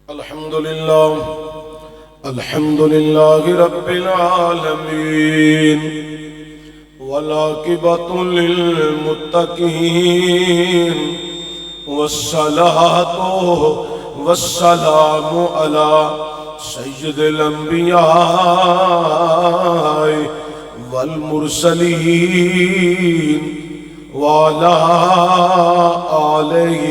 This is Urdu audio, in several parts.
الحمد لله رب العالمين والعاقبة للمتقين والصلاة والسلام على سيد الأنبياء والمرسلين وعلى آله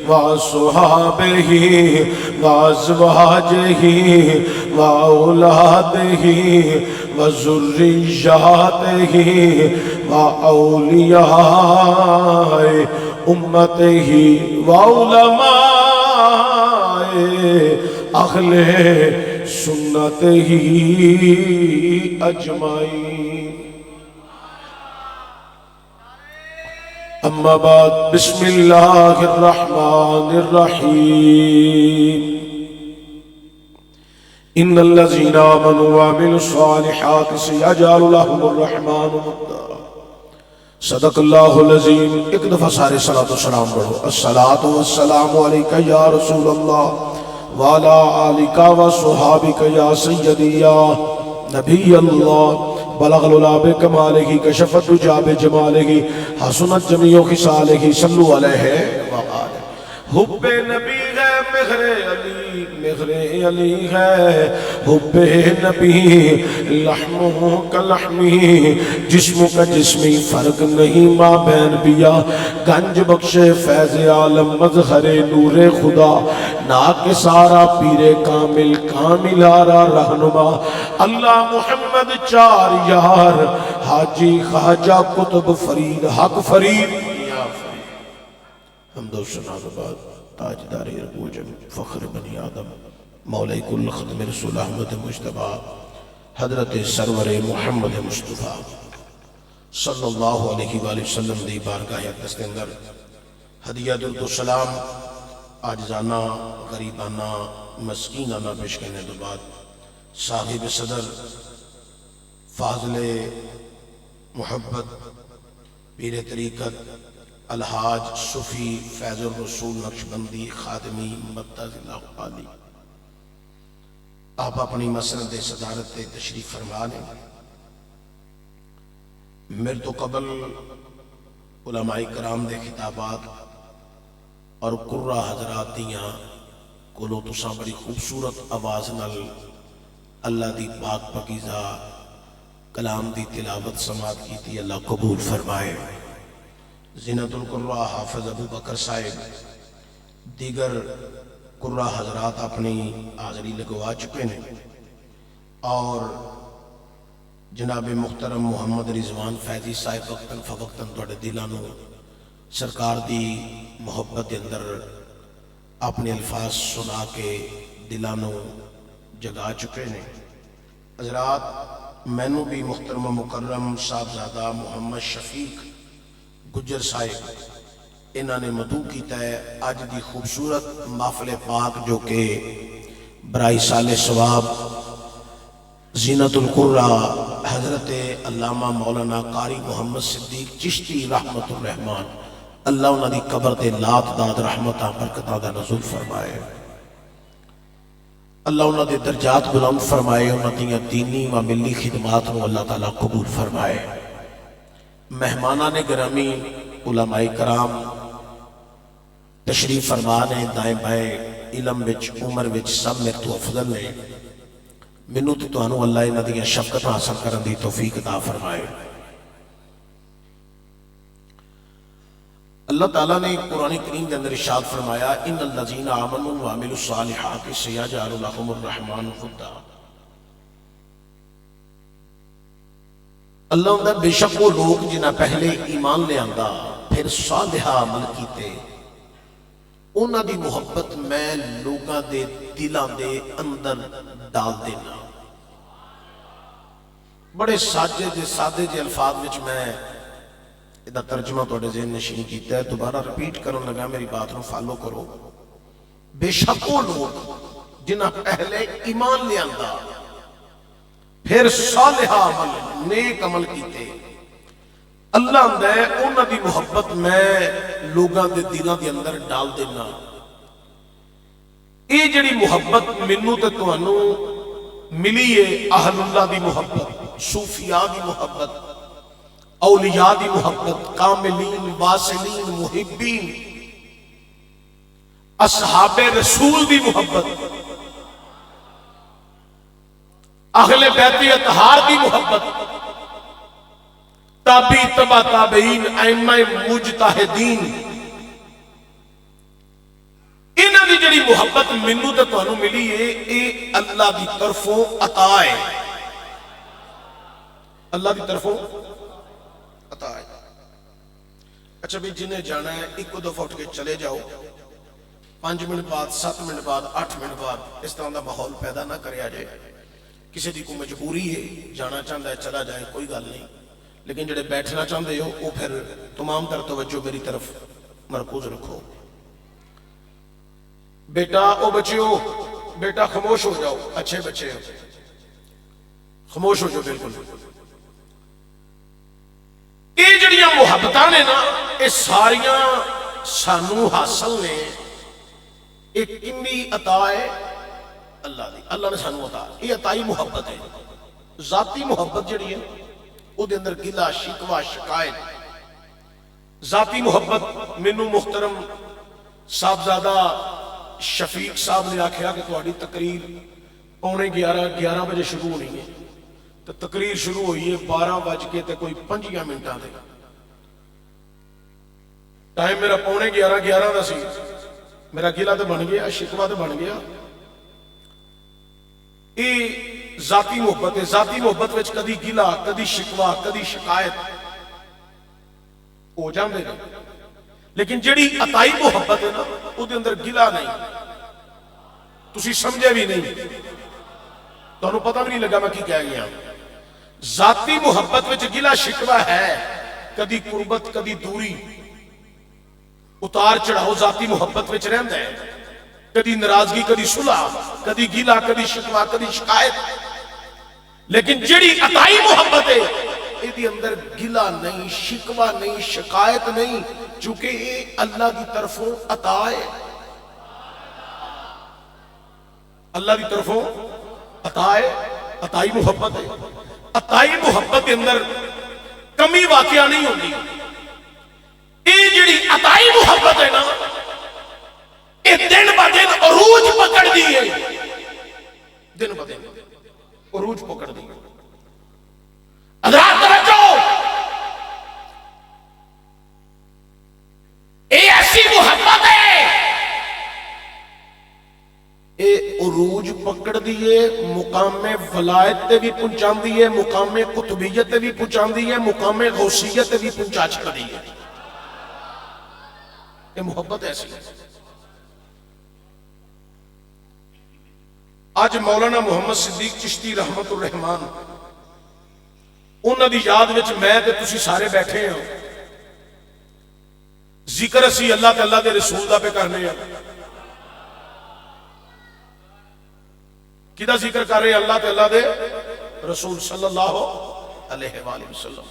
وصحابه وأزواجه وأولاده وذرياته وأولياء أمته وعلماء أهل سنته أجمعين. أما بعد، بسم الله الرحمن الرحيم. إن الذين آمنوا وعملوا الصالحات سيجعل لهم الرحمن ودا. صدق الله العظيم. ایک دفعہ سارے صلاۃ و سلام پڑھو. الصلاۃ والسلام علیک یا رسول اللہ وعلی آلک وصحابک یا سیدی یا نبی اللہ. بلغ العلا بکمالہ کشف الدجی بجمالہ حسنت جمیع خصالہ صلو علیہ وآلہ. حب نبی ہے مہر علی ہے حب نبی لحمہ کا لحمی جسم کا جسمی فرق نہیں ماں بین بیا گنج بخش فیض عالم مظہر نور خدا ناک سارا پیر کامل کامل آرا رہنما اللہ محمد چار یار حاجی خواجہ قطب فرید حق فرید. حمد و ثنا کے بعد تاجدار اربوجم فخر بنی آدم مولا کل ختم رسول احمد مجتبی حضرت سرور محمد مصطفیٰ صلی اللہ علیہ وآلہ وسلم دی بارگاہ اقدس کے اندر ہدیہ درد و سلام عاجزانہ غریبانہ مسکینانہ پیش کرنے کے بعد صاحب صدر فاضل محبت پیر طریقت الحاج صفی فیض الرسول نقشبندی خادمی مرتضی اللہ علی آپ اپنی مسند صدارت تشریف فرما لیں. میرے تو قبل علماء کرام دے خطابات اور قرہ حضرات دیاں کولو تساں بڑی خوبصورت آواز نال اللہ دی پاک پاکیزہ کلام دی تلاوت سماعت کی تھی. اللہ قبول فرمائے. زینت القرآن حافظ ابو بکر صاحب دیگر قرآن حضرات اپنی حاضری لگوا چکے ہیں اور جناب محترم محمد رضوان فیضی صاحب وقتاً فوقتاً توڑے دلانوں سرکار دی محبت اندر اپنے الفاظ سنا کے دلانوں جگا چکے ہیں. حضرات مینوں بھی محترم مکرم صاحبزادہ محمد شفیق گجر صاحب انہوں نے مدعو کیتا ہے آج دی خوبصورت محفل پاک جو کہ برائی سال ثواب زینت القرآن حضرت علامہ مولانا قاری محمد صدیق چشتی رحمت الرحمن اللہ انہوں دی قبر تے لات داد رحمتہ برکتہ دا نزول فرمائے. اللہ انہوں دے درجات بلند فرمائے. انہوں دی دینی و ملی خدمات کو اللہ تعالیٰ قبول فرمائے. مہمانان گرامی علماء کرام تشریف فرمانے دائیں بائیں علم وچ عمر وچ سب میں تو افضل نے منو تو انہوں اللہ انہوں دی شفقت حاصل کرن دی توفیق عطا فرمائے. اللہ تعالیٰ نے قرآن کریم کے اندر ارشاد فرمایا ان الذین آمنوا وعملوا الصالحات سیجعل لهم الرحمن ودا. اللہ اندر بے شک وہ لوگ جنہیں پہلے ایمان لے آندا پھر صالحہ عمل کیتے انہاں دی محبت میں لوگاں دے دلاں دے اندر ڈال دینا. بڑے سادے جے الفاظ وچ میں ادھا ترجمہ توڑے ذہن نشین کیتا ہے. دوبارہ ریپیٹ کرو لگا میری بات نو فالو کرو. بے شک وہ لوگ جنہیں پہلے ایمان لے آندا پھر صالح عمل نیک عمل کیتے اللہ آندا ہے انہاں دی محبت میں لوگاں دے دلاں دے اندر ڈال دینا. اے جڑی محبت مینوں تے تانوں ملی ہے اہل اللہ دی محبت، صوفیاء دی محبت، اولیاء دی محبت، کاملین، واصلین، محبین، اصحاب رسول دی محبت، اہل بیت اطہار دی محبت، تابعی تبع تابعین، ائمہ مجتہدین، انہاں دی جڑی محبت مینوں تے تانوں ملی ہے اے اللہ دی طرفوں عطا ہے. اللہ دی طرفوں عطا ہے. اچھا بھی جنہیں جانا ہے ایک دفعہ اٹھ کے چلے جاؤ، 5 منٹ بعد، 7 منٹ بعد، 8 منٹ بعد اس طرح دا ماحول پیدا نہ کریا جائے. کسی دی کوئی مجبوری ہے جانا چاہتا ہے چلا جائے، کوئی گل نہیں، لیکن جڑے بیٹھنا چاہتے ہو وہ پھر تمام تر توجہ میری طرف مرکوز رکھو. بیٹا او بچیو، بیٹا خاموش ہو جاؤ، اچھے بچے ہو خاموش ہو جاؤ بالکل. یہ جڑیاں محبتاں نے نا یہ ساریاں سانو حاصل نے ایک کنی عطا ہے اللہ دی. اللہ نے سانو عطا، یہ عطائی محبت ہے. ذاتی محبت جڑی ہے او دے اندر گلا شکوہ شکایت. ذاتی محبت مینوں محترم صاحبزادہ شفیق صاحب نے آکھیا کہ تہاڈی تقریر 11:30 بجے شروع ہونی ہے تو تقریر شروع ہوئی ہے 12:05 دے. ٹائم میرا 11:45 دا سی. میرا گلا تو بن گیا، شکوہ تو بن گیا. یہ ذاتی محبت ہے. ذاتی محبت وچ کدی گلا، کدی شکوہ، کدی شکایت ہو جاندے نے، لیکن جڑی عطائی محبت ہے نا او دے اندر گلا نہیں. تسی سمجھے بھی نہیں، تانوں پتہ بھی نہیں لگا میں کی کہہ گیا. ذاتی محبت وچ گلا شکوہ ہے، کدی قربت کدی دوری، اتار چڑھاؤ ذاتی محبت وچ رہندا ہے. کدی ناراضگی کدی صلح، کدی گلا کدی شکوہ کدی شکایت. لیکن جڑی عطائی محبت ہے یہ اندر گلا نہیں، شکوہ نہیں، شکایت نہیں، چونکہ یہ اللہ کی طرفوں عطا ہے. اللہ کی طرفوں عطا ہے، عطائی محبت ہے. عطائی محبت کے اندر کمی واقعہ نہیں ہوتی. یہ جڑی عطائی محبت ہے نا یہ دن ب دن عروج پکڑ دی ہے. دن ب دن عروج پکڑ دی. حضرات توجہ، یہ ایسی محبت ہے اے عروج پکڑ دیئے، مقام ولایت تے بھی پہنچان دیئے، مقام قطبیت تے بھی پہنچان دیئے، مقام غوثیت تے بھی پہنچا چھڑ دیئے. یہ محبت ایسی ہے. آج مولانا محمد صدیق چشتی رحمت الرحمان انہاں دی یاد وچ میں تے تسی سارے بیٹھے ہیں. ذکر اسی اللہ تے اللہ دے رسول دا پہ کرنے ہیں. کدہ ذکر کر رہے ہیں؟ اللہ تے اللہ دے رسول صلی اللہ علیہ وآلہ وسلم.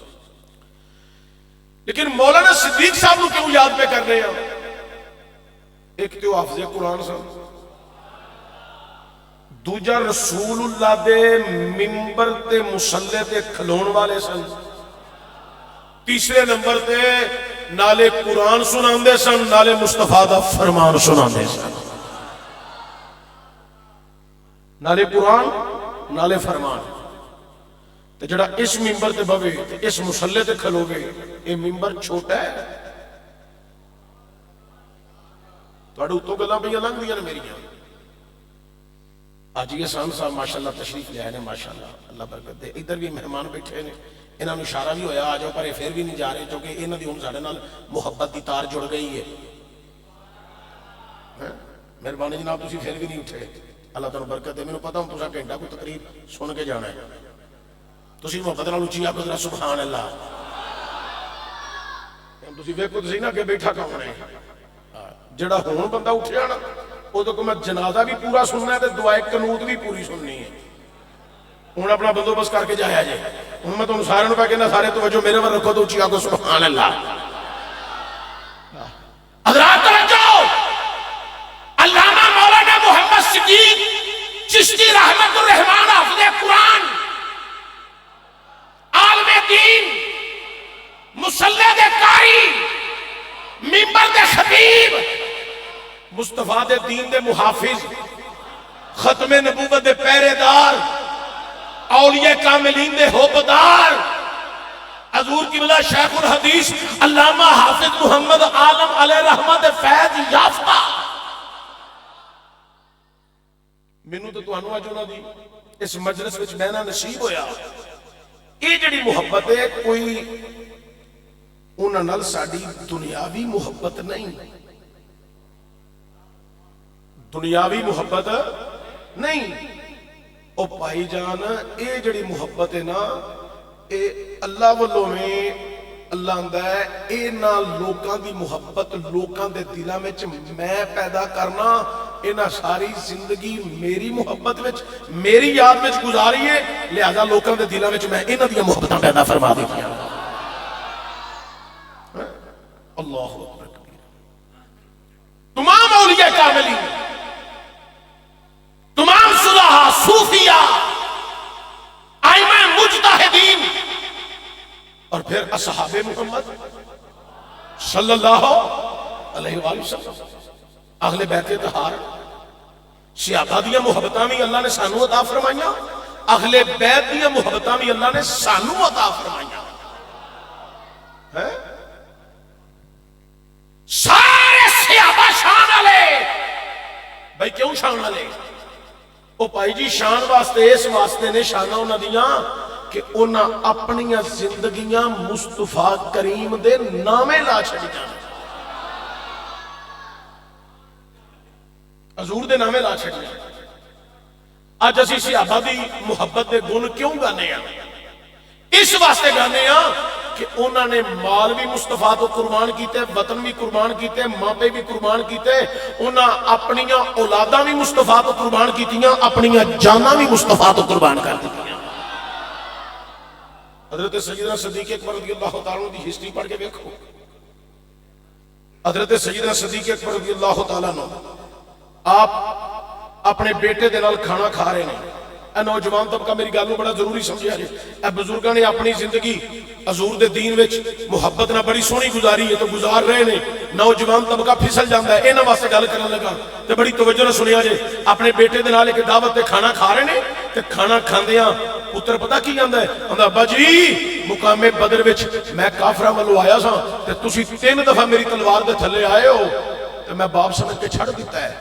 لیکن مولانا صدیق صاحب کو کیوں یاد پہ کر رہے ہیں؟ ایک تو حافظ قرآن صاحب، دوجا رسول اللہ دے ممبر تے مصلی تے کھلون والے سن، تیسرے نمبر تے نالے قرآن سنان دے سن، نالے مصطفیٰ دا فرمان سنان دے سن. نالے قرآن نالے فرمان. تے جڑا اس ممبر تے بوے تے اس مصلی تے کھلوگے، یہ ممبر چھوٹا ہے. توڑے اتوں گلاں پہ لنگ دیا نے میری. آج یہ سان صاحب ماشاءاللہ تشریف لے آئے نے، ماشاءاللہ اللہ برکت دے. ادھر بھی مہمان بیٹھے نے، انہوں نے اشارہ بھی ہویا آ جاؤ، پر یہ پھر بھی نہیں جا رہے کیونکہ انہوں نے ہن ساڈے نال محبت دی تار جڑ گئی ہے. مہربانی جناب تسی پھر بھی نہیں اٹھے. اللہ تعالیٰ برکت دے. مینوں پتہ ہوں تساں گھنٹہ کوئی تقریر سن کے جانا ہے. تسی محبت نال اچھی آکھو ذرا سبحان اللہ. تسی ویکھو تے صحیح نا کہ بیٹھا کون ہے. جڑا ہون بندہ اٹھیا نا وہ تو میں جنازہ بھی پورا سننا ہے تے دعائے قنوت بھی پوری سننی ہے. ہوں اپنا بندوبست کر کے جایا جائے. ہوں میں تمہیں سارے پہ کہنا سارے توجہ میرے پر رکھو تو اچھی آگو سبحان اللہ. حضرات توجہ, علامہ مولانا محمد صدیق چشتی رحمت الرحمان حافظ قرآن, عالم دین, مصلی دے قاری, منبر دے خطیب, مصطفیٰ دے دین دے محافظ, ختم نبوت دے پہرے دار, اولیاء کاملین دے ہوبدار, حضور قبلہ شیخ الحدیث علامہ حافظ محمد عالم علیہ رحمت فیض یافتہ. مینوں تو تانوں اج انہاں دی اس مجلس وچ بہنا نصیب ہویا. یہ جڑی محبت ہے کوئی انہاں نال ساڈی دنیاوی محبت نہیں, دنیاوی محبت نہیں. او بھائی جان اے جڑی محبت ہے نا اے اللہ والوں میں اللہ آندا ہے اے نا لوکاں دی محبت لوکاں دے دلاں وچ میں پیدا کرنا, اے نا ساری زندگی میری محبت وچ میری یاد وچ گزاری ہے, لہذا لوکاں دے دلاں وچ میں انہاں دی محبتاں پیدا فرما دتیاں. اللہ اکبر کبیر. تمام اولیاء کاملین, تمام صلحاء, صوفیاء, ائمہ مجتہدین, اور پھر اصحاب محمد صلی اللہ علیہ وآلہ وسلم, اہل بیت طہار, صحابہ دیاں محبتاں بھی اللہ نے سانو عطا فرمائیاں, اہل بیت دیاں محبتاں بھی اللہ نے سانو عطا فرمائیاں. سارے صحابہ شان والے. بھائی کیوں شان والے؟ او بھائی جی شان واسطے اس واسطے نے شانہ انہاں دیاں کہ انہاں اپنی زندگیاں مصطفیٰ کریم دے نامے لا چھڑی جانا, حضور دے نامے لا چھڑی جانا. آج اسی صحابہ دی محبت دے گن کیوں گانے ہیں؟ اس واسطے گانے ہیں کہ انہوں نے مال بھی مصطفیٰ تو قربان کیتے, وطن بھی قربان کیتے, ماں پہ بھی قربان کیتے, انہاں اپنیاں اولاداں بھی مصطفیٰ تو قربان کیتیاں, اپنیاں جاناں بھی مصطفیٰ تو قربان کر دیتیاں. حضرت سیدنا صدیق اکبر رضی اللہ تعالیٰ عنہ دی ہسٹری پڑھ کے دیکھو. حضرت سیدنا صدیق اکبر رضی اللہ تعالیٰ عنہ آپ اپنے بیٹے دے نال کھانا کھا رہے ہیں. اے نوجوان طبقہ میری گل نوں بڑا ضروری سمجھیا جے. اے بزرگاں نے اپنی زندگی حضور دے دین وچ محبت نہ بڑی سونی گزاری ہے تو گزار رہے نے. نوجوان طبقہ پھسل جاندا ہے. انہاں واسطے گل کرن لگا تے بڑی توجہ نال سنیا جے. اپنے بیٹے دے نال ایک دعوت تے کھانا کھا رہے نے تے کھانا کھاندیاں پتر پتہ کی آندا ہے؟ آندا ابا جی مقام بدر وچ میں کافراں والوں آیا ساں تے تسی 3 دفعہ میری تلوار دے تھلے آئے ہو تے میں باپ سمجھ کے چھڑ دیتا ہے.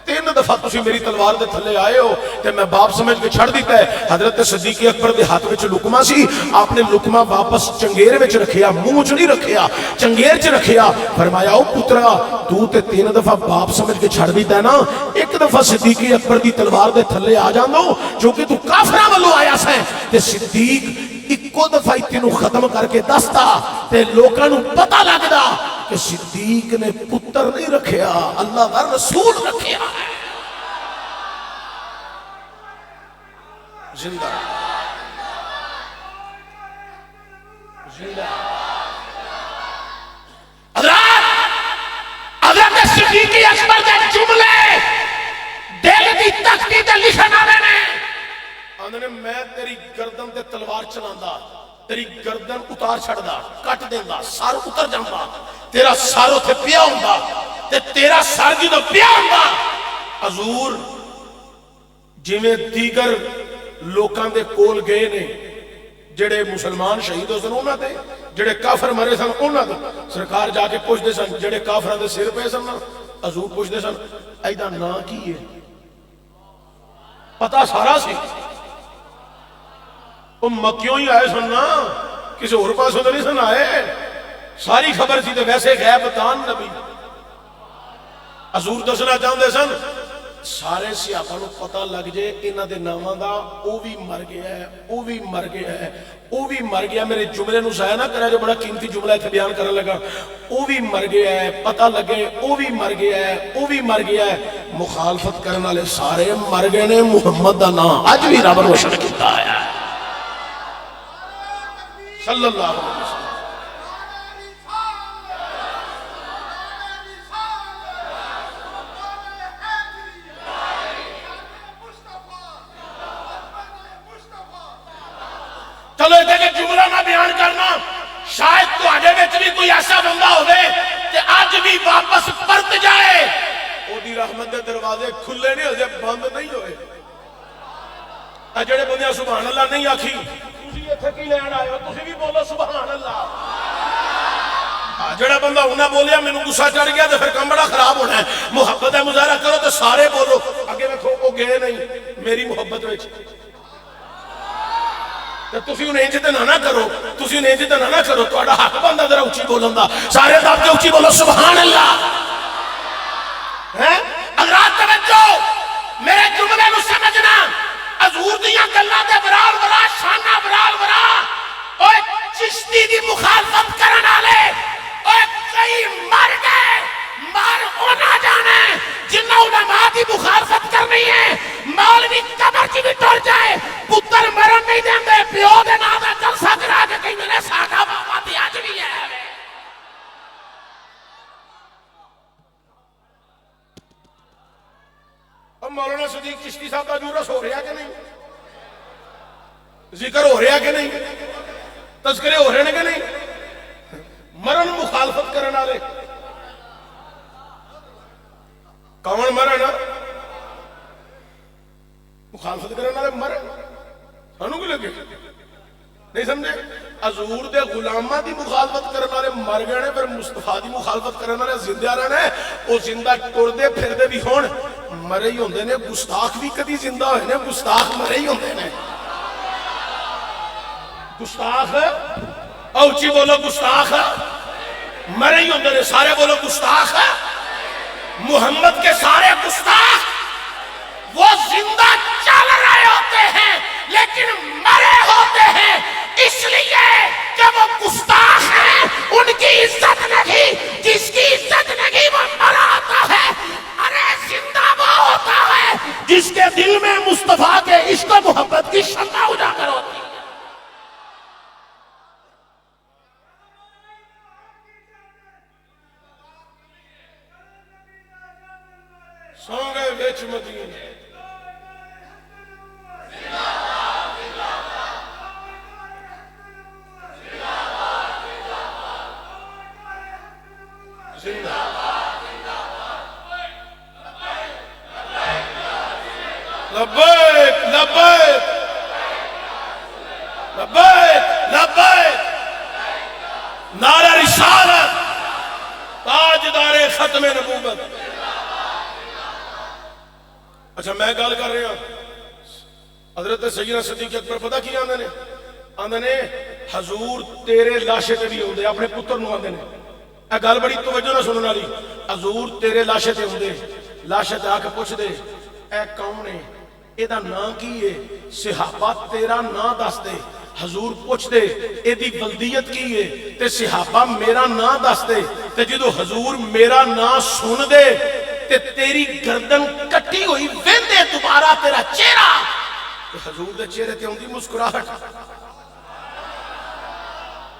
3 دفعہ تسی میری تلوار دے تھلے آئے ہو تے میں باپ سمجھ کے چھڑ دیتا ہے. حضرت صدیق اکبر دے ہاتھ وچ لقمہ سی, آپ نے لقمہ واپس چنگیر وچ رکھیا, منہ وچ نہیں رکھیا, چنگیر وچ رکھیا. فرمایا او پترا تو تے 3 دفعہ باپ سمجھ کے چھڑ دیتا ہے نا, ایک دفعہ صدیق اکبر دی تلوار دے تھلے آ جاندو جو کہ تو کافراں والوں آیا سیں تے صدیق اکو دفعہ تینوں ختم کر کے دستا تے لوکاں نوں پتہ لگدا کہ صدیق نے پتر نہیں رکھیا, اللہ کا رسول رکھیا ہے. زندہ زندہ حضرت صدیق اکبر دے جملے دل دی تختی تے لکھن والے نے آندے میں تیری گردن تے تلوار چلاندا, تیری گردن اتار چھڑدا, کٹ دیندا, سر اتر جاندا, تیرا سر اوتھے پیا ہوندا تے تیرا سر جدوں پیا ہوندا حضور جویں دیگر لوکاں دے کول گئے نے جڑے مسلمان شہید ہو سن انہاں تے, جڑے کافر مرے سن انہاں تے سرکار جا کے پوچھدے سن, جڑے کافراں دے سر پے سن حضور پوچھدے سن ایدا نام کی ہے؟ پتہ سارا سی. وہ مکیوں ہی آئے سن نا, کسی اور پاسوں تو نہیں سن آئے, ساری خبر سی تے ویسے غیب دان نبی. حضور دسنا چاہندے سن سارے صحابہ نوں پتہ لگ جائے انہاں دے ناماں دا, او بھی مر گیا ہے, او بھی مر گیا ہے, او بھی مر گیا. میرے جملے نوں ضائع نہ کرا جو بڑا قیمتی جملہ اتنے بیان کرنے لگا. او بھی مر گیا ہے, پتہ لگے او بھی مر گیا ہے, او بھی مر گیا ہے. مخالفت کرنے والے سارے مر گئے نے, محمد دا نام اج بھی رب روشن کیتا ہے. صلی اللہ علیہ وسلم۔ چلو یہ جملہ میں بیان کرنا، شاید تو آجے میں بھی کوئی ایسا بندہ ہوئے کہ آج بھی واپس پرت جائے، وہ دی رحمت دے دروازے کھلے نہیں ہوئے، بند نہیں ہوئے۔ جڑے بندے سبحان اللہ نہیں آکھی، تسی یہ تھکی لین آئے ہو، تسی بھی بولو سبحان اللہ۔ جڑا بندہ انہیں بولیا میں نے غصہ چڑھ گیا تو پھر کم بڑا خراب ہونا ہے۔ محبت مظاہرہ کرو تو سارے بولو، اگے میں کھو کو گئے نہیں میری محبت وچ، تسی انہیں جتنا نہ کرو، تسی انہیں جتنا نہ کرو، تو اڑا حق بندہ ذرا اچھی بولن دا، سارے دب کے اچھی بولو سبحان اللہ۔ اگر آپ توجہ میرے جملے نو سمجھنا، حضور دیاں گلاں دے برال برا، شانہ برال برا، اوے چشتی دی مخالفت کرن والے، اوے کئی مر گئے، مر ہونا جانے جنہ علماء دی مخالفت کرنی ہے، مولوی قبر چ بھی ٹر جائے، پتر مرن نہیں دیندے، پیو دے نام دا جلسہ کرا کے کہیں میرے ساڈا بابا تے اج بھی ہے۔ اب مولانا صدیق چشتی صاحب کا جورس ہو رہا کہ نہیں، ذکر ہو رہا کہ نہیں، تذکرے ہو رہے ہیں کہ نہیں، مرن مخالفت کرنے والے کون مرن، مخالفت کرنے والے مرن، سانوں کو لگے نہیں سمجھے؟ حضور دے غلامہ دی مخالفت کرنے والے مر گئے، پھر مصطفیٰ دی مخالفت کرنے والے زندہ رہنے، وہ زندہ ٹردے پھردے بھی ہون، مرے ہی ہوندے نے، گستاخ بھی کدی زندہ ہوئے نے، گستاخ مرے ہی ہوندے نے، گستاخ اوچی بولو گستاخ مرے ہی ہوندے نے، سارے بولو گستاخ۔ محمد کے سارے گستاخ وہ زندہ چل رہے ہوتے ہیں لیکن مرے ہوتے ہیں، اس لیے جب وہ گستاخ ہیں ان کی عزت نہیں، جس کی عزت نہیں وہ مرا ہوتا ہے، ارے زندہ وہ ہوتا ہے جس کے دل میں مصطفیٰ کے عشق و محبت کی شمع اجاگر ہوتی ہے۔ سونگے ویچ مدینے لبیک لبیک لبیک لبیک، نعرہ رسالت، تاجدار ختم نبوت۔ اچھا میں گل کر رہا ہوں، حضرت سیدنا صدیق اکبر پتہ کی آندے نے حضور تیرے لاشے تے بھی ہوندے، اپنے پتر نو آندے نے، اے گل بڑی توجہ نہ سنن والی، حضور تیرے لاشے تے ہوندے، لاشے تے آ کے پوچھ دے اے کون ہے، ایدہ نام کی ہے، صحابہ تیرا نام دس دے، حضور پوچھ دے ایدی بلدیت کی ہے تے صحابہ میرا نام دس دے، تے جدو حضور میرا نام سن دے تے تیری گردن کٹی ہوئی ویندے دوبارہ تیرا چہرہ، تے حضور دے چہرے تے ہوندی مسکراہٹ،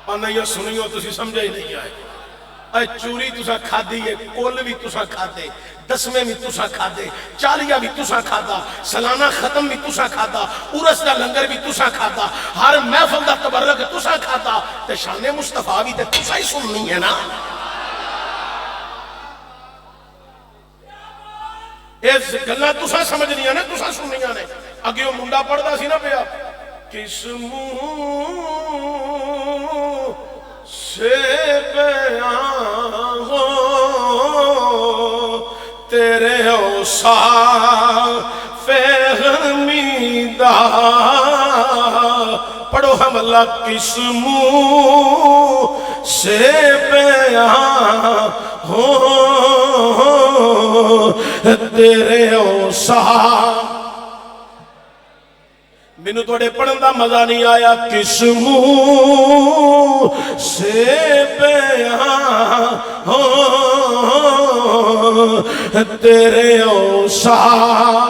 اور نہیں سنیو تسی سمجھے ہی نہیں آئے، اے چوری تسا کھا دی ہے، کول بھی تسا کھا دے، دسویں بھی تسا کھا دے، چالیہ بھی تسا کھا دا، سلانہ ختم بھی تسا کھا دا، عرس دا لنگر بھی تسا کھا دا، ہر محفل دا تبرک تسا کھا دا، تے شان مصطفیٰ بھی تے تسا ہی سننی ہے نا۔ اس گلہ تسا سمجھنی ہے نا، تسا سننی ہے نا۔ اگے وہ منڈا پڑھ دا سی نا پیا، کس منہ سے بیان ہو تیرے اوصاف غمیدہ، پڑھو ہم اللہ، کس منہ سے بیان ہو تیرے اوصاف، مینوں توڑے پڑھن دا مزہ نہیں آیا، کس منہ سے بیان ہو تیرے اوصاف،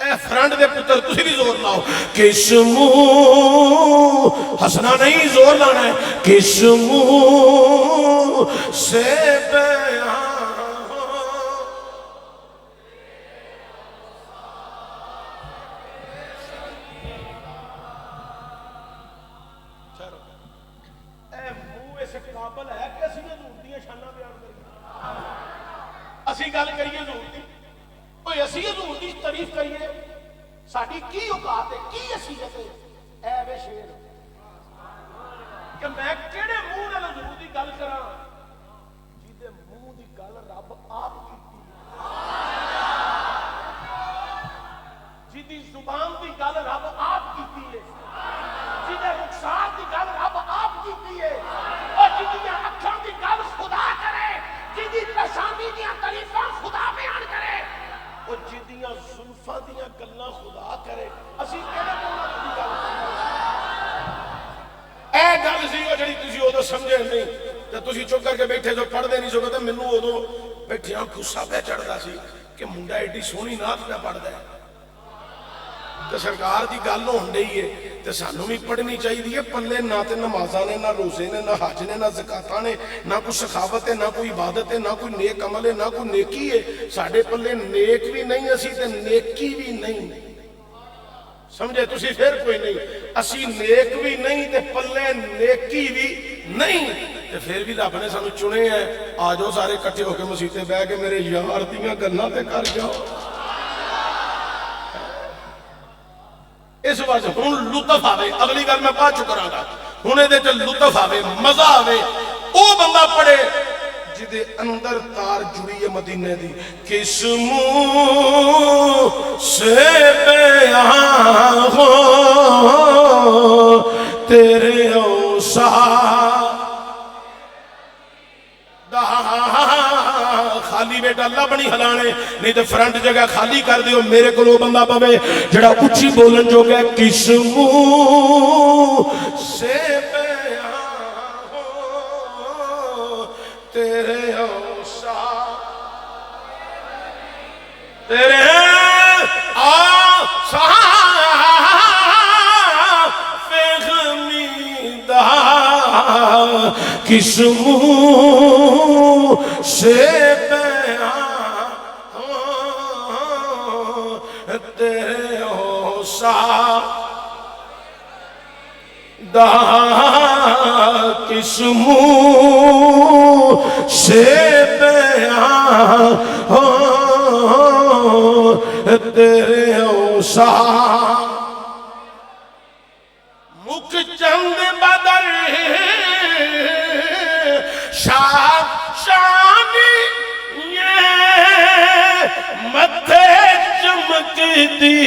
اے فرانس فرنٹ دے پتر تسی بھی زور لاؤ کس منہ ہسنا نہیں زور لانا ہے کس منہ سے بیان قابل ہے کہ اسی حضور دی شاناں بیان کریے اسی گل کریے حضور دی کوئی اسی حضور دی تعریف کریے ساڈی کی اوقات ہے کی حیثیت ہے اے وے شیر کہ میں کیڑے منہ نال حضور دی گل کراں جیدے منہ دی گل رب آپ کیتی جیدی زبان دی گل رب آپ کیتی ہے جیدے رخسار دی گل رب آپ کیتی ہے اور جیدیاں اکھاں دی گل خدا کرے جیدی پیشانی دیاں تعریفاں خدا بیان کرے اور جیدیاں زلفاں دیاں گلاں خدا کرے اسی کیڑے منہ دی گل اے گل سی او جڑی تسی اودوں سمجھے نہیں تے تسی چپ کر کے بیٹھے جو پڑھ دے نہیں سکو تے مینوں اودوں بیٹھیاں غصہ پہ چڑھدا سی کہ منڈا ایڈی سونی نعت پہ پڑھدا ہے تے سرکار دی گل ہون ڈئی ہے تے سانوں بھی پڑھنی چاہیے پلے نہ تے نمازاں نے نہ روزے نے نہ حج نے نہ زکاتاں نے نہ کوئی سخاوت ہے نہ کوئی عبادت ہے نہ کوئی نیک عمل ہے نہ کوئی نیکی ہے ساڈے پلے نیک بھی نہیں اسی تے نیکی بھی نہیں سمجھے تسی پھر کوئی نہیں اسی نیک بھی نہیں تے پلے نیکی بھی نہیں تے پھر بھی رب نے سانوں چنے ہیں آ جاؤ سارے اکٹھے ہو کے مسیح تے بیٹھ کے میرے یار دیاں گلاں تے کر جاؤ اس وجہ ہوں لطف آوے اگلی گل میں بعد چ کراں گا ہوں یہ لطف آوے مزہ آوے او بندہ پڑھے جدے اندر تار جڑی ہے مدینے دی کس منہ سے بیان ہو تیرے اوصاف خالی بیٹا لبنی ہلانے نہیں تو فرنٹ جگہ خالی کر دیو میرے کو لو بندہ پوے جڑا اچھی بولن جو گیا کس منہ سے بیان ہو تیرے اوصاف تیرے اوصاف غمیدہ کس منہ سے بیان ہو تیرے اوصاف کس منہ سے بیان ہو تیرے اوصاف مکھ چند بدر شانی یہ متھے چمکتی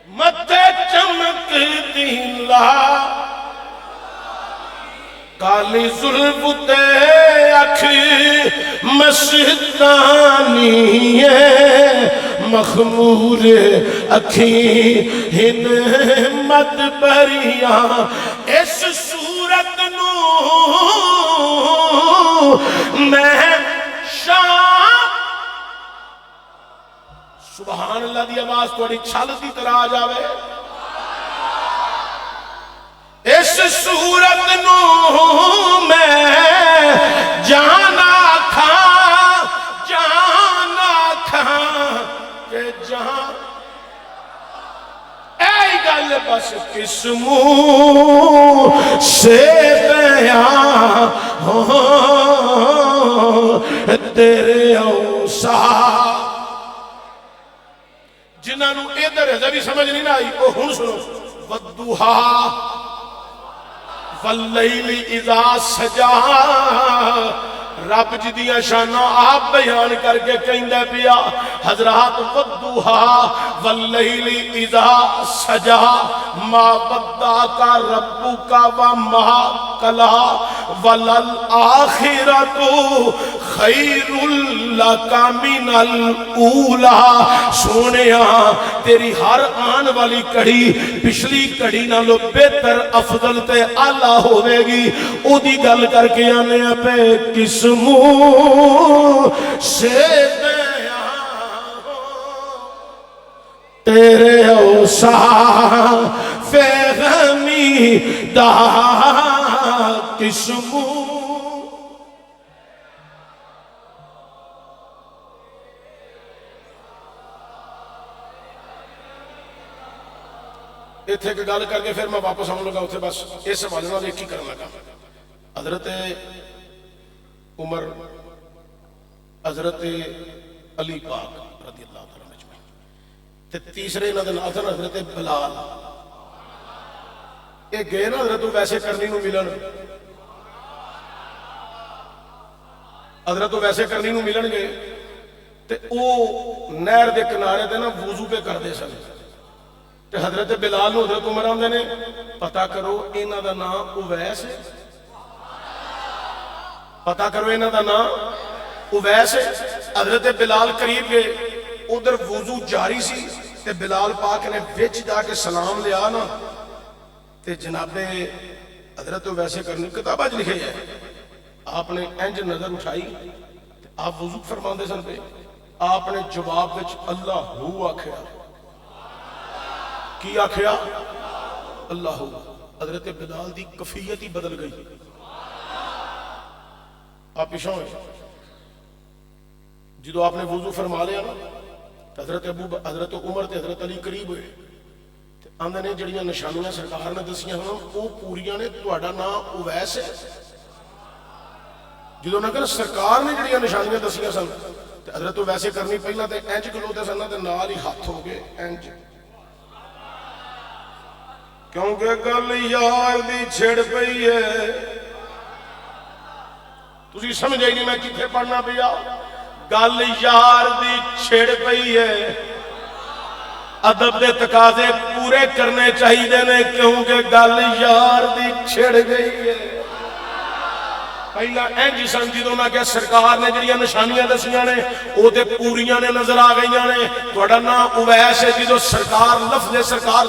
متھے چمکتی لا کالی زلف تے اکھ مستانی مخمور اکھی ہن مت بریاں اس صورت نو میں شام سبحان اللہ دی آواز تھوڑی چھل دی طرح آ جاوے اس صورت نو میں جانا کھا کہ جہاں اے گل بس کس منہ سے بیان ہو تیرے اوصاف جنہاں نو ادھر ہے بھی سمجھ نہیں آئی وہ ہن سنو والضحیٰ واللیل اذا سجا رب جدیاں شانہ آپ بیان کر کے کہندہ پیا حضرات والضحیٰ واللیل اذا سجا ما ودعک ربک وما قلی وللآخرۃ خیر لک من الاولی سونیا تیری ہر آن والی کڑی پچھلی کڑی نالو بہتر افضل تے اعلیٰ ہوئے گی او دی گل کر کے آنے پہ کس منہ سے بیان تیرے اوصاف غمی دا قسموں اتنے ایک گل کر کے پھر میں واپس آؤں لگا اتنے بس اس حوالے نال ایک ہی کرن لگا حضرت عمر حضرت علی پاک رضی اللہ تعالیٰ مجمعین تے تیسرے انہاں دے نال سن حضرت بلال یہ گئے نا حضرت ویسے کرنی نو ملن حضرت ویسے کرنی نو ملن گے تے او نہر دے کنارے تے نا وضو پہ کردے سن تے حضرت بلال نو حضرت عمر آندے نے پتہ کرو انہاں دا نام اویس ہے پتہ کرو انہاں دا نام اویس ہے حضرت بلال قریب گئے ادھر وضو جاری سی تے بلال پاک نے وچ جا کے سلام لیا نا تے جناب حضرت ویسے کرنی کتابہ لکھے ہے آپ نے انج نظر اٹھائی آپ وضو فرماندے سن پہ آپ نے جواب وچ اللہ ہو آکھیا کی آکھیا اللہ ہو حضرت بلال دی کفیت ہی بدل گئی آپ پیچھے ہوئے جدو آپ نے وضو فرما لیا نا حضرت عمر تے حضرت علی قریب ہوئے آندے نے جڑیاں نشانیاں سرکار نے دسیاں ہوں وہ پوریاں نے تہاڈا نام اویس ہے جدو نہ کہ سرکار نے جڑیاں نشانیاں دسیاں سن تے حضرت ویسے کرنی پہلا تے انج کھلوتے سن تے نال ہی ہاتھ ہو گئے انج کیونکہ گل یار دی چھڑ پئی ہے تسی سمجھے نہیں میں کتنے پڑھنا پیا گل یار دی چھڑ پئی ہے ادب دے تقاضے پورے کرنے چاہیے نے کیونکہ گل یار دی چھڑ گئی ہے پہلا اینج سن جدوں نہ کہ سرکار نے جڑیاں نشانیاں دسیاں نے او تے پوریاں نے نظر آ گئیاں نے تہاڈا نام اویس ہے جدوں سرکار لفظ سرکار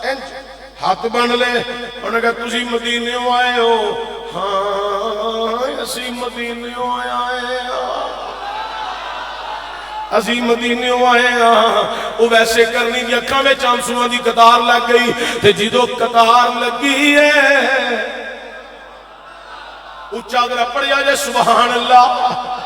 اینج ہاتھ بن لے انہوں نے کہا تسی مدینیوں آئے ہو ہاں اسی مدینیوں آئے اسی مدینیوں آئے ہاں وہ ویسے کرنی دی اکھاں وچ آنسواں دی قطار لگ گئی تے جدوں قطار لگی ہے اچھا ذرا پڑھیا جے سبحان اللہ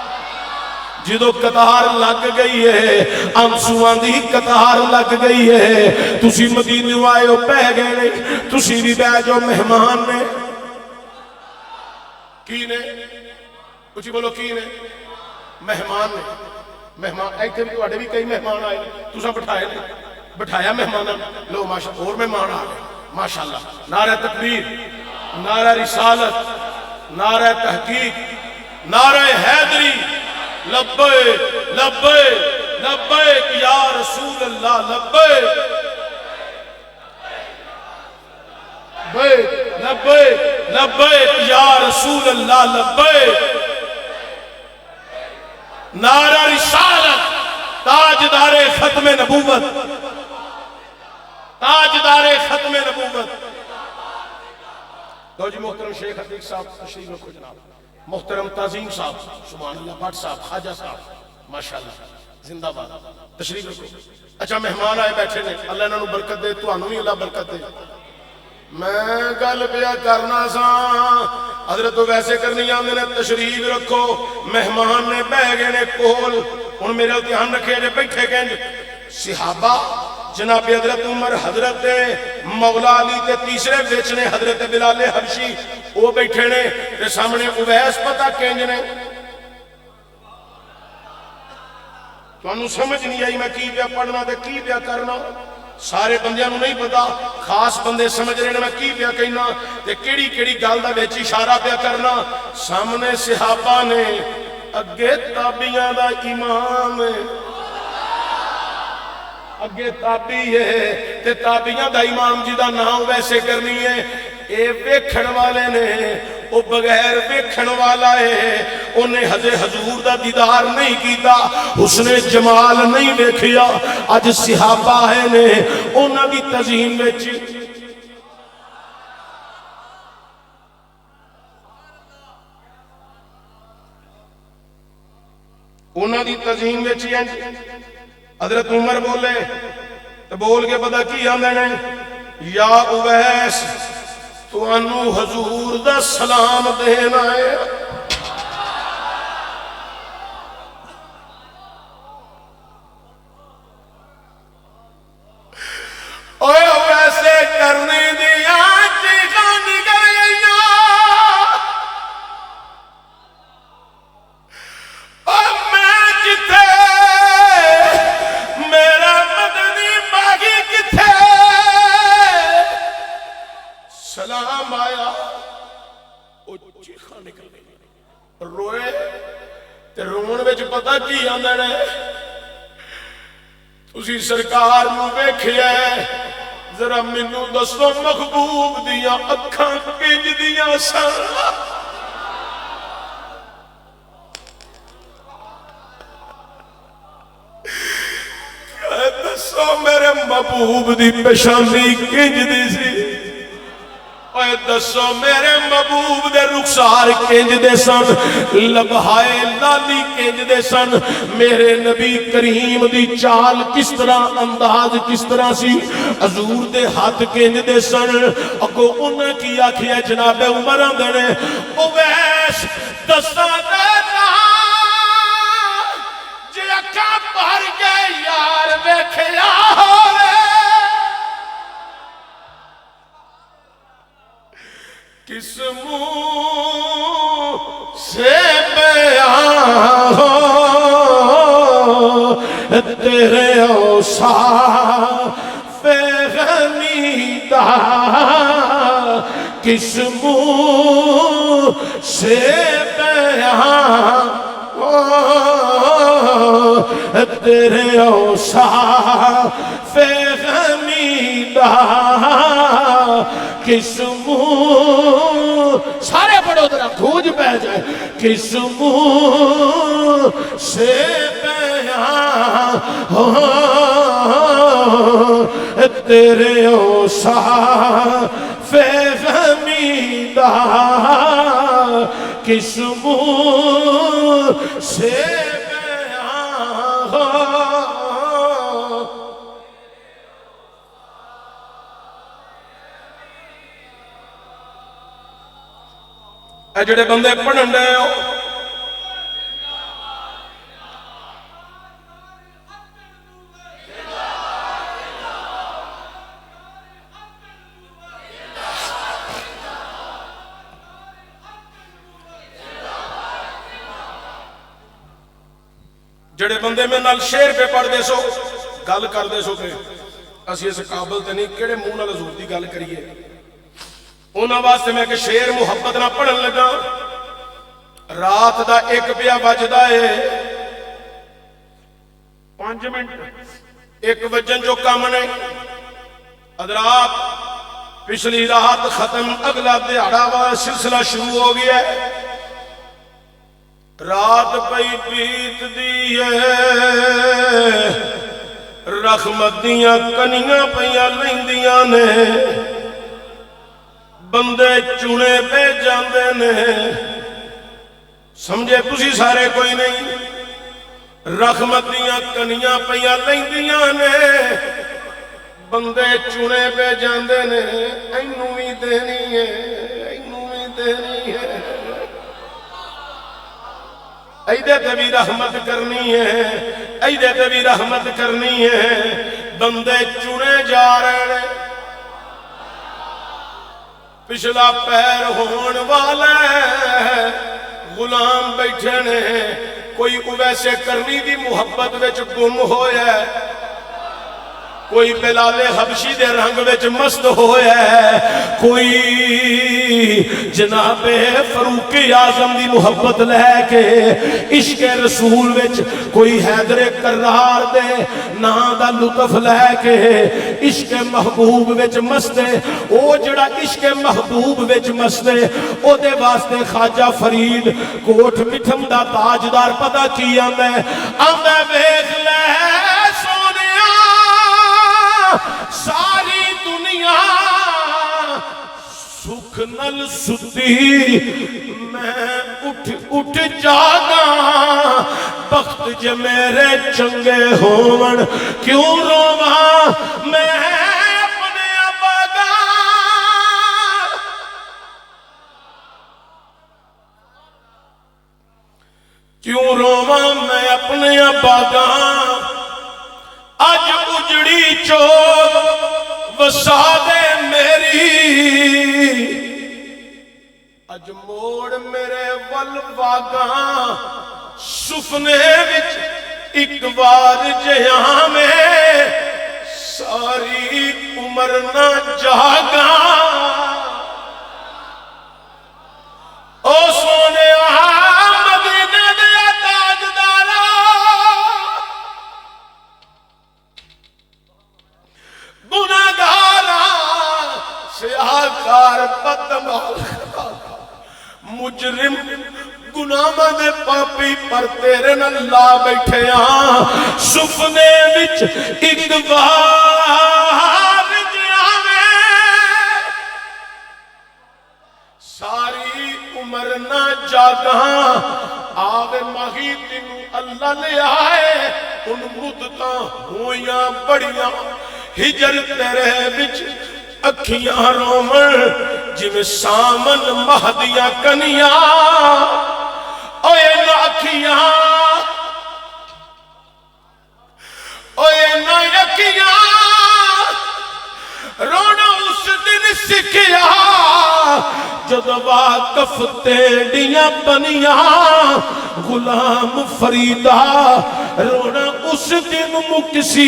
جدو قطار لگ گئی ہے آنسواں دی قطار لگ گئی ہے تسی مدینیوں آئے ہو بہ گئے نہیں تسی بھی بہ جو مہمان نے کی نے کچھ بولو کی نے مہمان نے مہمان ایک بھی تواڈے بھی کئی مہمان آئے تساں بٹھائے نے بٹھایا مہمان لو ماشاءاللہ اور مہمان آ گئے ماشاءاللہ نعرہ تکبیر نعرہ رسالت نعرہ تحقیق نعرہ حیدری لبیک لبیک لبیک یا رسول اللہ لبیک لبیک لبیک یا رسول اللہ لبیک نعرہ رسالت تاجدار ختم نبوت تاجدار ختم نبوت دو جی محترم شیخ عتیق صاحب تشریف رکھو جناب محترم تعظیم صاحب سبحان اللہ بٹ صاحب خواجہ صاحب ماشاءاللہ زندہ باد تشریف رکھو اچھا مہمان آئے بیٹھے نے اللہ انہوں نے برکت دے تو انہوں نے اللہ برکت دے میں گل پیا کرنا سا حضرت ویسے کرنی آندے نے تشریف رکھو مہمان نے بہ گئے نے کول ان میرے دھیان رکھے جے بیٹھے گئے صحابہ جناب حضرت عمر حضرت مولا علی تے تیسرے وچ نے حضرت بلال حبشی وہ بیٹھے نے تے سامنے اویس پتہ کینج نے تو انہوں سمجھ نہیں آئی میں کی پیا پڑھنا تے کی پیا کرنا سارے بندیاں نو نہیں پتا خاص بندے سمجھ رہے نے میں کی پیا کہنا تے کیڑی کیڑی گل دا وچ اشارہ پیا کرنا سامنے صحابہ نے اگے تابعیاں دا امام اگے تابعی ہے تے تابعیاں دا امام جی دا نام ویسے کرنی ہے اے ویکھن والے نے او بغیر ویکھن والا ہے انہیں حضور دا دیدار نہیں کیتا حسن جمال نہیں ویکھیا اج صحابہ ہے نے انہاں دی تعظیم وچ انہاں دی تعظیم وچ حضرت عمر بولے تو بول کے پتہ کی آندے نے یا اویس تانوں حضور دا سلام دینا ہے اوے ویسے کرنی دیا چیزاں نکل گئیاں اور میں کتھے میرا مدنی باغی کتھے سلام آیا وہ چیخاں نکل گئی روئے تے رون وچ پتہ کی آندے نے تسی سرکار نو ویکھیا ذرا مینوں دسو محبوب دیاں اکھاں کنج دیاں سن دسو میرے محبوب دی پیشانی کنج دی سی اے دسو میرے محبوب دے رخسار کنج دے سن لبہائے لالی کنج دے سن میرے نبی کریم دی چال کس طرح انداز کس طرح سی حضور دے ہاتھ کنج دے سن اگو انہاں کی آکھیا جناب عمر آندے نے اویس دساں دینا جے اکھاں بھر گئے یار ویکھیا ہوے کس منہ سے بیان ہو تیرے اوصاف غمیدہ کس منہ سے بیان ہو تیرے اوصاف غمیدہ کس منہ سارے پڑھو ذرا گونج پہ جائے کس منہ سے بیان ہو تیرے اوصاف غمیدہ کس منہ سے بیان ہو اے جڑے بندے پڑھن رہے ہو جڑے بندے میں نال شیر پہ پڑھ دے سو گل کر دے سو کہ اسی اس قابل تے نہیں کیڑے منہ نال حضور دی گل کریے انہاں واسطے میں کہ شیر محبت نہ پڑھن لگا رات دا ایک پیا بجدا ہے 5 منٹ ایک وجن جو کام نہیں حضرات پچھلی رات ختم اگلا دیہڑا وا سلسلہ شروع ہو گیا ہے رات پئی بیت دی ہے رحمت دیاں کنیاں پیاں لیندیاں نے بندے چنے پہ جاندے نے سمجھے تسی سارے کوئی نہیں رحمت دیاں کنیاں پیاں لیندیاں نے بندے چنے پہ جاندے نے اینوں بھی دینی ہے اینوں بھی دینی ہے ایدے تے بھی رحمت کرنی ہے ایدے تے بھی رحمت کرنی ہے بندے چنے جا رہے ہیں پچھلا پیر ہون والا ہے غلام بیٹھے نے کوئی ویسے کرنی دی محبت وچ گم ہویا ہے کوئی بلال حبشی دے رنگ وچ مست ہویا ہے کوئی جناب فاروق اعظم دی محبت لے کے عشق رسول وچ کوئی حیدر کرار دے نام دا لطف لے کے عشق محبوب وچ مست ہے او جڑا عشق محبوب وچ مست ہے او دے واسطے خواجہ فرید کوٹ مٹھم دا تاجدار پتہ کی آندا ہے ویکھ لے ساری دنیا سکھ نل ستی میں اٹھ جاگا بخت جے میرے چنگے ہون کیوں رواں میں اپنے ابا دا کیوں رواں میں اپنے ابا دا اج اجڑی چوک وسا دے میری اج موڑ میرے ول واگاں سفنے وچ ایک بار جہاں میں ساری عمر نہ جاگاں او سونے مدینے دیا تاجدارا گناہگارا سیاہکار بدمال مجرم گناہ دے پاپی پر تیرے نلا بیٹھے آن سفنے وچ ایک بار جہاں میں ساری عمر نہ جاگاں آوے ماہی تینوں اللہ لے آئے ان مدتاں ہویاں بڑیاں ہجر تیرے وچ اکھیاں رومن جویں سامن مہدیاں کنیاں اوے نہ اکھیاں اوے نہ اکھیاں رونا اس دن سکھیا جد واقف تیڑیاں بنیاں غلام فریدہ رونا اس دن مکسی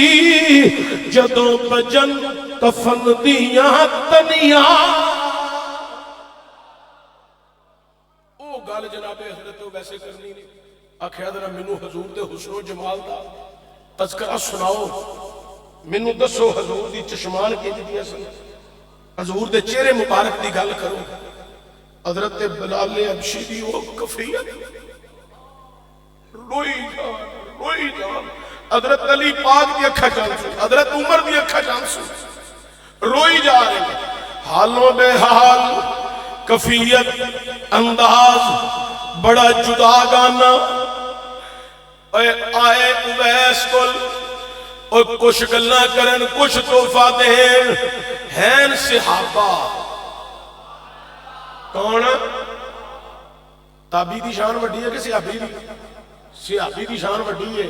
جدوں بجن کفن دیاں تنیاں او گل جناب حضرت ویسے کرنی نہیں آکھیا ذرا مینوں حضور دے حسن و جمال دا تذکرہ سناؤ مینوں دسو حضور دی چشمان کینج دیاں سن حضور دے چہرے مبارک دی گل کرو حضرت بلال حبشی دی وہ کفیت روئی جان حضرت علی پاک دی اکھا جان سن حضرت عمر دی اکھا جان سن روئی جا رہے ہیں حالوں بے حال کفیت انداز بڑا جدا گانا آئے اویس کل اور کچھ گلنا کرن کچھ توفہ دین ہیں صحابہ کون تابی دی شان وڈی ہے کہ صحابی دی شان وڈی ہے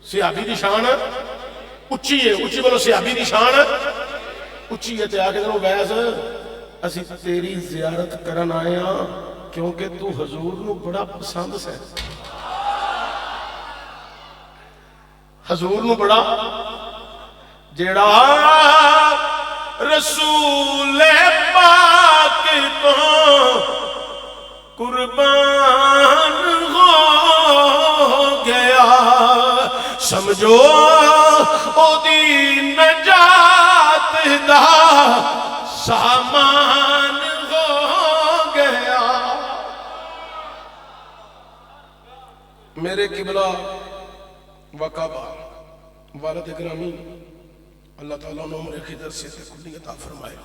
صحابی دی شان اچھی ہے اچھی بولو صحابی دی شان اچھی ہے تے آگے دنوں ویس اسی تیری زیارت کرن آئے ہاں کیونکہ تو حضور نو بڑا پسند سے حضور نو بڑا جیڑا رسول پاک تو قربان ہو گیا سمجھو او دی نجات دا سامان ہو گیا میرے قبلہ وقابہ والد اکرامی اللہ تعالیٰ نے عمر خضر سے کلی عطا فرمائے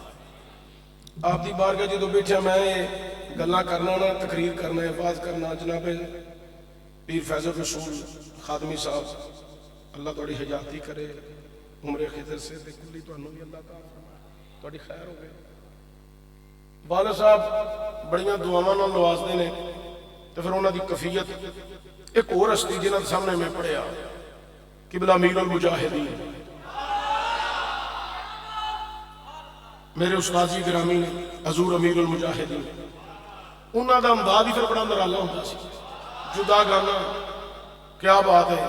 آپ دی بارگاہ جدو بیٹھا میں گلاں کرنا نا تقریر کرنا واز کرنا جناب پیر فیض الرسول خادمی صاحب اللہ توڑی حجاتی کرے عمر خضر سے کلی تو انہوں بھی اللہ تعالیٰ فرمائے توڑی خیر ہو گئے والد صاحب بڑیاں دعاواں نال نواز دینے تو پھر انہوں دی کفیت ایک اور ہستی جنہاں سامنے میں پڑھیا قبلہ امیر المجاہدین میرے استاذی گرامی نے حضور امیر المجاہدین انہاں دا انداز ہی پھر بڑا نرالا ہوتا سی جدا گانا کیا بات ہے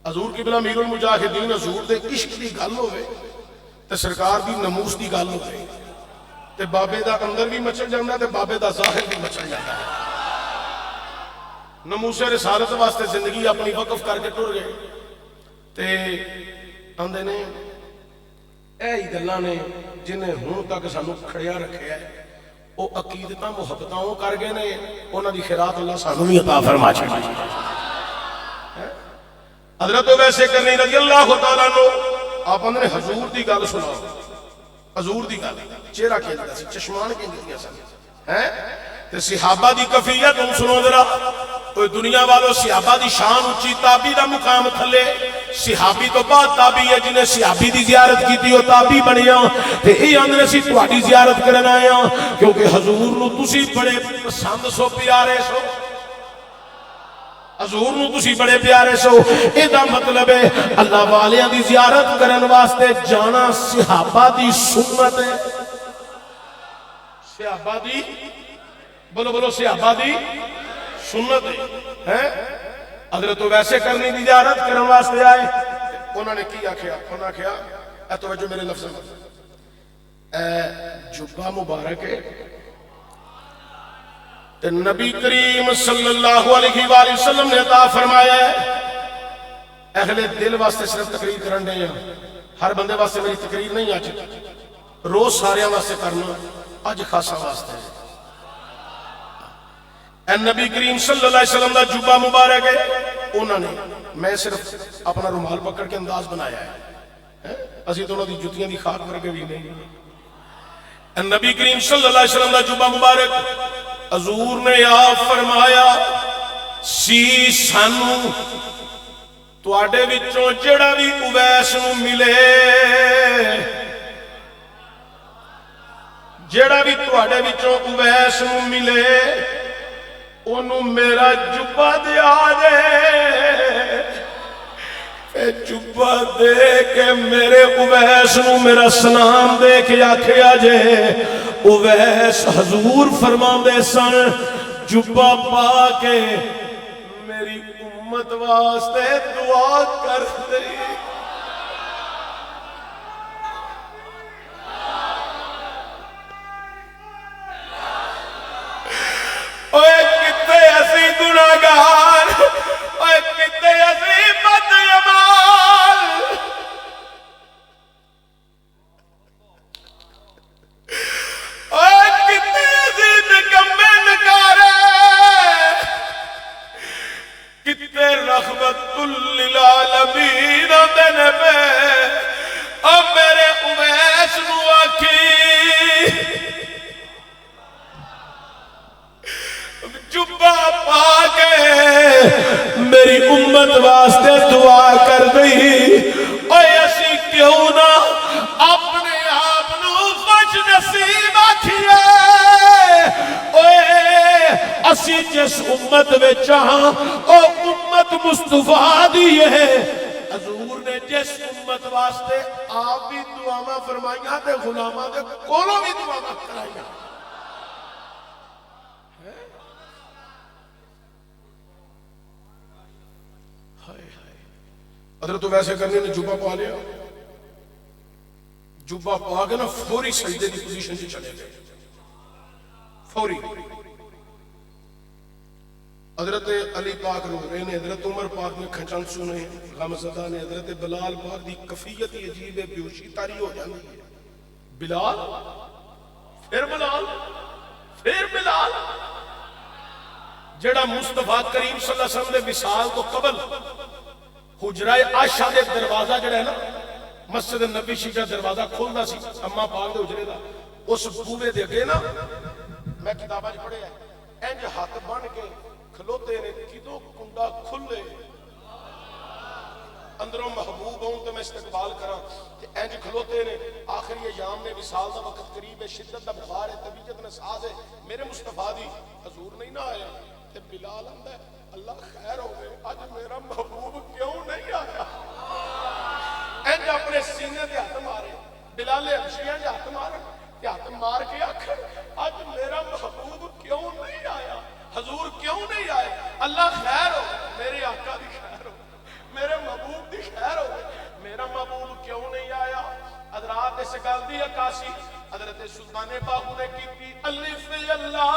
حضور قبلہ امیر المجاہدین حضور دے عشق دی گل ہوئے تے سرکار دی نموس دی گل ہوئے تے بابے دا اندر بھی مچل جاندہ تے بابے دا ظاہر بھی مچل جاندہ ہے نموس رسالت واسطے زندگی اپنی وقف کر کے ٹر گئے تے آندے نے اے ہی گلاں نے جنہیں ہوں تک سانو کھڑیا رکھے ہے او عقیدتاں محبتاں کر گئے نے انہاں دی خیرات اللہ سانو بھی عطا فرما چھڑی حضرت ویسے کرنی رضی اللہ تعالیٰ عنہ آپ اندر حضور دی گل سناؤ حضور دی گل چہرہ کھیلتا سی چشمان کھیلتا سی تے صحابہ دی کفیت ہم سنو ذرا کوئی دنیا والوں صحابہ دی شان اچھی، تابی دا مقام تھلے، صحابی تو بعد تابی ہے جنہیں صحابی دی زیارت کی تھی وہ تابی بنیا تے ای اندر سی تواڈی زیارت کرنا آیا کیونکہ حضور نو تسی بڑے پسند سو پیارے سو، حضور نو تسی بڑے پیارے سو، اے دا مطلب ہے اللہ والیاں دی زیارت کرن واسطے جانا صحابہ دی سنت ہے، صحابہ دی بولو بولو صحابہ دی سنت ہے۔ حضرت تو ویسے کرنی دی زیارت کرن واسطے آئے، انہوں نے کی آکھیا، انہوں نے کہا اے توجہ میرے لفظ میں، اے جبہ مبارک ہے تے نبی کریم صلی اللہ علیہ وآلہ وسلم نے عطا فرمایا ہے، اہل دل واسطے صرف تقریر کرن دے ہیں، ہر بندے واسطے میری تقریر نہیں آج، روز ساریاں واسطے کرنا، آج خاصا واسطے ہے۔ اے نبی کریم صلی اللہ علیہ وسلم دا جبہ مبارک ہے، انہوں نے میں صرف اپنا رومال پکڑ کے انداز بنایا ہے، اسی تو انہوں دی جتیاں دی خاک ورگے بھی نہیں۔ اے نبی کریم صلی اللہ علیہ وسلم دا جبہ مبارک حضور نے یا فرمایا سی سانو تواڈے وچوں جڑا بھی اویس نو ملے، جڑا بھی تواڈے وچوں اویس نو ملے انہوں میرا جبہ دیا دے، اے جبہ دے کے میرے اویس نو میرا سلام دے کے آکھیا جے، اویس حضور فرمان دے سن جبہ پا کے میری امت واسطے دعا کر دے۔ اوے کتے ایسی گناہگار، اوے کتے ایسی بدعمال، اوے کتے ایسی نکمے نکارے، کتے رحمت للعالمین دے نبی، او میرے اویس نو آکھی جبہ پا کے میری امت واسطے دعا کر دی۔ اوے اسی کیوں نہ اپنے آپ نو خوش نصیب آکھیے، اوے اسی جس امت وچ ہاں او امت مصطفیٰ دی ہے، حضور نے جس امت واسطے آپ بھی دعاواں فرمائیاں تے غلاماں دے کولوں بھی دعاواں کرائیاں۔ حضرت تو ویسے کرنے نے جبہ پا لیا، جبہ پا کے نا فوری سجدے کی پوزیشن سے چلے گئے، فوری۔ حضرت علی پاک رو رہے نے، حضرت عمر پاک نے کھچن سنے، غمزدہ نے، حضرت بلال پاک دی کفیت عجیب ہے، بیوشی تاری ہو جاندی ہے، بلال پھر بلال پھر بلال، جڑا مصطفیٰ کریم صلی اللہ علیہ وسلم نے وصال تو قبل حجرہ عائشہ دے دروازہ جڑا ہے نا، مسجد نبی شیشہ دروازہ کھولدا سی اما پاک دے حجرے دا، اس بوے دے اگے نا میں کتاباں وچ پڑھیا ہے، انج ہاتھ بن کے کھلوتے نے، کدوں کنڈا کھلے اندروں محبوب ہوں تو میں استقبال کراں، کہ انج کھلوتے نے، آخری ایام نے وصال دا وقت قریب ہے، شدت دا بخار ہے، طبیعت نساز ہے، میرے مصطفیٰ دی حضور نہیں نہ آیا، تے بلال آندا ہے اللہ خیر ہوگئے آج میرا محبوب کیوں نہیں آیا، انج اپنے سینے دے ہاتھ مارے، بلال حبشیاں دے ہاتھ مارے، ہاتھ مار کے آخر آج میرا محبوب کیوں نہیں آیا، حضور کیوں نہیں آئے، اللہ خیر ہو، میرے آقا دی خیر ہو، میرے محبوب دی خیر ہو، میرا محبوب کیوں نہیں آیا۔ حضرات اس گل دی عکاسی حضرت سلطان باہو نے کی تھی، الف اللہ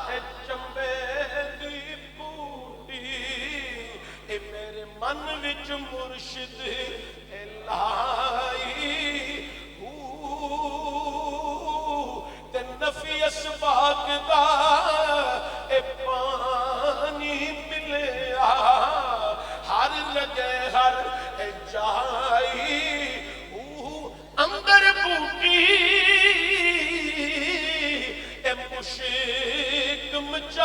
اے چمبے دی بوٹی، اے میرے من وچ مرشد الہی، تے نفی اسباق دا اے پانی ملیا، ہر لگے ہر جائی، اندر بوٹی اے مشک مچا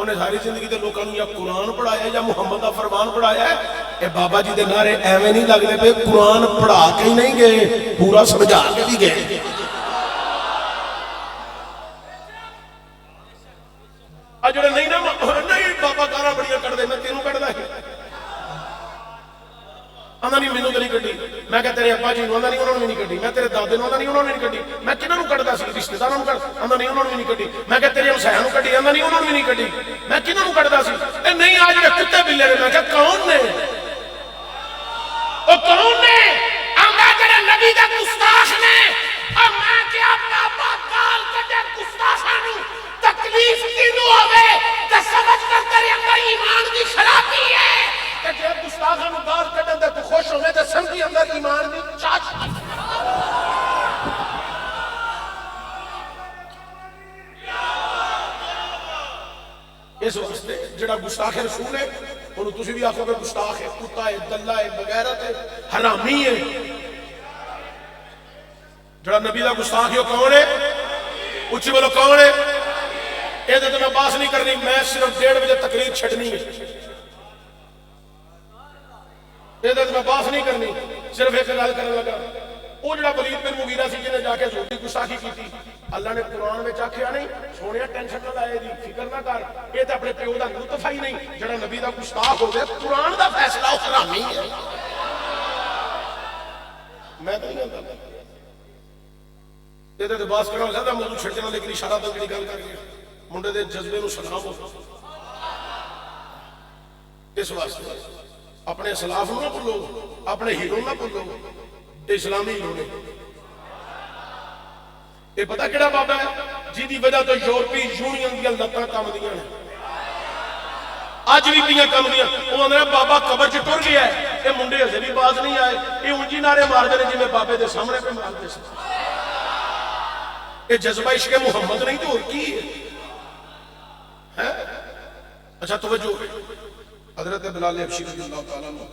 انہیں ساری زندگی دے لوگوں نے یا قرآن پڑھایا یا محمد دا فرمان پڑھایا ہے. اے بابا جی دے نعرے ایویں نہیں لگتے پے قرآن پڑھا کے ہی نہیں گئے, پورا سمجھا کے بھی گئے. جڑے نہیں نا نہیں بابا گالاں بڑیاں کٹ دے, میں تینوں کٹ دا آندا نہیں مینوں تے نہیں کڈی, میں کہ تیرے ابا جی نوں آندا نہیں انہاں نوں نہیں کڈی, میں تیرے دادے نوں آندا نہیں انہاں نوں نہیں کڈی, میں کنہاں نوں کڈدا سی رشتہ داراں نوں کڈ آندا نہیں انہاں نوں نہیں کڈی, میں کہ تیرے ہمسایاں نوں کڈی آندا نہیں انہاں نوں نہیں کڈی, میں کنہاں نوں کڈدا سی. اے نہیں آ جڑے کتے بلے نے, میں کہ کون نے او کون نے آندا جڑے نبی دا گستاخ نے. اور میں کہ اپنا ابا گال کڈے گستاخاں نوں تکلیف کینوں ہوے تے سمجھ کر تیرے اندر ایمان دی خرابی ہے کہ جے گستاخاں نوں گال کڈن تے تو خوش ہوے تے سمجھی اندر ایمان دی چاچ. اس واسطے جڑا گستاخ رسول ہے انہوں تسی بھی آکھو گے گستاخ ہے, کتا ہے, دلہ ہے, بغیرت ہے, حرامی ہے. جڑا نبی دا گستاخ ہے کون ہے؟ اچھی بولو کون ہے؟ یہ تو میں باس نہیں کرنی, میں صرف 1:30 بجے تقریر چھڑنی ہے. یہ تو میں باس نہیں کرنی, صرف ایک گل کرنے لگا. وہ جڑا ولید بن مغیرہ سی جنہیں جا کے حضور دی گستاخی کی, اللہ نے قرآن میں آکھیا نہیں سونیا ٹینشن نہ لائے دی, فکر نہ کر, یہ تو اپنے پیو دا لطف ہی نہیں. جڑا نبی دا گستاخ ہو گیا قرآن دا فیصلہ وہ حرامی ہے. میں تو نہیں کہتا یہ تو باس کرنا زیادہ موضوع چھڑکنا, لیکن اشارہ تو کہڑی گل کر گیا منڈے دے جذبے نو سلام ہو. اس واسطے اپنے اسلاف نہ بھولو, اپنے ہیرو نہ بھولو, اسلامی ہیرو نے. یہ پتہ کیڑا بابا ہے جی دی وجہ تو یورپی یونین دی لتاں کم دیاں نے, اج بھی پیاں کم دیاں. وہ آندے بابا قبر چ ٹر گیا ہے, یہ منڈے ہجے بھی باز نہیں آئے, یہ اونجی نعرے مار دے جویں بابے دے سامنے پہ مار دے سن. یہ جذبہ عشق محمد نہیں تو اور کی ہے. اچھا توجہ, حضرت بلال حبشی رضی اللہ تعالیٰ عنہ,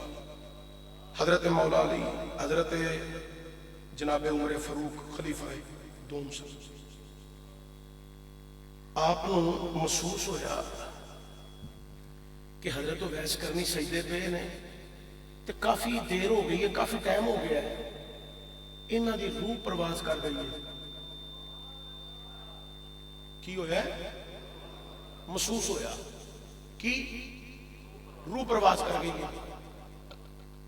حضرت مولا علی, حضرت جناب عمر فاروق خلیفہ دوم سے آپ محسوس ہویا کہ حضرت ویس کرنی سجدے پہ نے تو کافی دیر ہو گئی ہے, کافی ٹائم ہو گیا ہے, انہاں دی روح پرواز کر گئی ہے. کی ہویا ہے؟ محسوس ہویا کی روح پرواز کر گئی ہے.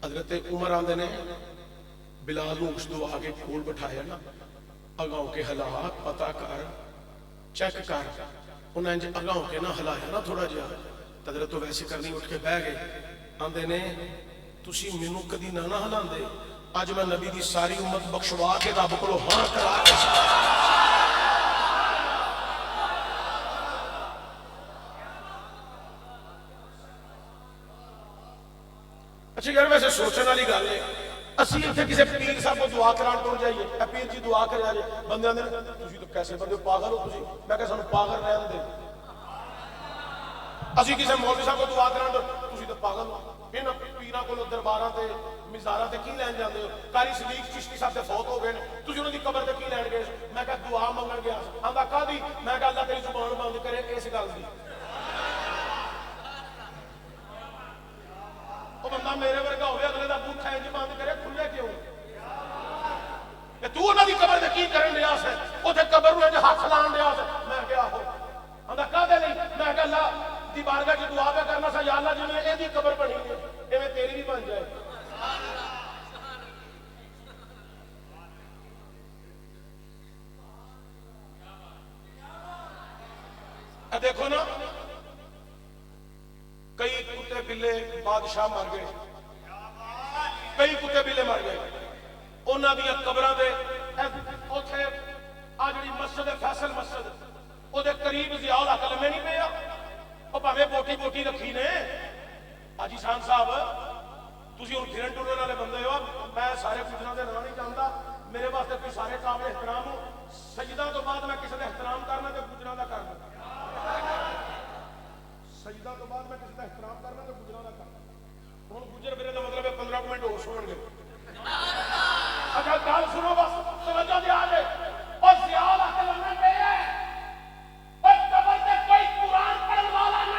حضرت عمر آندے نے بلال نو اس دو آگے کول بٹھایا نا, اگاؤں کے حالات پتہ کر, چیک کر. انہیں جو اگاؤں کے نہ ہلایا نا تھوڑا جہا, حضرت ویسے کرنی اٹھ کے بہ گئے. آندے نے تسی مینوں کدی نہ ہلاندے, اج میں نبی دی ساری امت بخشوا کے رب کولو ہاں کرا کے. اچھا یار ویسے سوچنے والی گل ہے, اسی اتنے کسی پیر صاحب کو دعا کران ٹر جائیے, اے پیر جی دعا کر جائے, بندے آندے نے تسی تو کیسے بندے پاگل ہو تسی, میں کہ سانوں پاگل رہن دے. اسی کسی مولوی صاحب کو دعا کران ٹر تسی تو پاگل ہو, انہاں پیراں کولوں درباراں تے مزاراں تے کی لین جاندے ہو. قاری صدیق چشتی صاحب تے فوت ہو گئے نے, تسی انہاں دی قبر تے کی لین گئے. میں کہ دعا منگن گیا. آندا کادی؟ میں کہ اللہ تیری زبان بند کرے اس گل دی. وہ بندہ میرے ورگا ہوئے اگلے دا بوٹھا انج بند کرے, کھلے کیوں؟ کہ تو انہاں دی قبر تے کی کرن دیا سے, اوتھے قبر نوں انج ہاتھ لان دیا سے. میں کہیا ہو آندا کادے نہیں؟ میں کہ اللہ دی بارگاہ وچ دعا پہ کرنا سا, یا اللہ جویں اے دی قبر بنی ہے ایویں تیری بھی بن جائے. اے دیکھو نا, کئی کتے بلے بادشاہ مر گئے, کئی کتے بلے مر گئے. انہاں دی قبراں دے اوتھے آ جڑی مسجد ہے فیصل مسجد, او دے قریب ضیاء الحق لمے نہیں پیا, او بھاویں بوٹی بوٹی رکھی نے. حاجی شان صاحب تسی ہن پھرن ٹرن والے بندے ہو, میں سارے گجراں دے نام نہیں جاندا, میرے واسطے کوئی سارے قابل احترام ہو. سجدہ تو بعد میں کسی دا احترام کرنا تے گجراں دا کرنا, سجدہ تو بعد میں کسی کا احترام کرنا تو گجراں دا کرنا. ہن گجر میرے دا مطلب ہے 15 منٹ ہو سنن گے. اچھا گل سنو بس, توجہ دے آ جائے. اور ضیاء الحق لمے پے ہے, اور قبر تے کوئی قرآن پڑھن والا نہیں.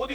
ਉਹਦੀ